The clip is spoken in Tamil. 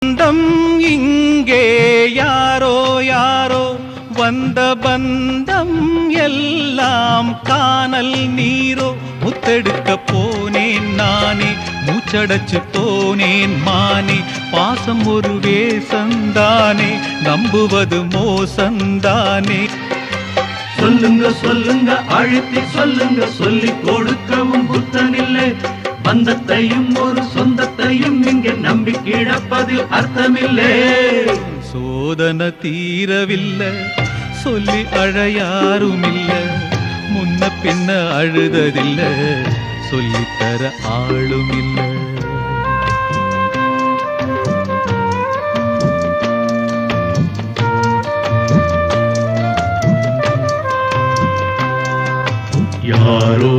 பந்தம் இங்கே யாரோ யாரோ வந்த பந்தம் எல்லாம் காணல் நீரோ. முத்தெடுக்க போனேன் நானே, மூச்சடைச்சு போனேன் மானே. பாசம் ஒரு வேசந்தானே, நம்புவது மோசந்தானே. சொல்லுங்க சொல்லுங்க அழுத்தி சொல்லுங்க, சொல்லி கொடுக்கவும் புத்தனில்லை. பந்தத்தையும் ஒரு சொந்தத்தையும் இங்கே நம்பி கிடப்பதில் அர்த்தமில்லை. சோதனை தீரவில்லை, சொல்லி அழையாருமில்ல. முன்ன பின்ன அழுததில்ல, சொல்லித்தர ஆளுமில்ல. யாரோ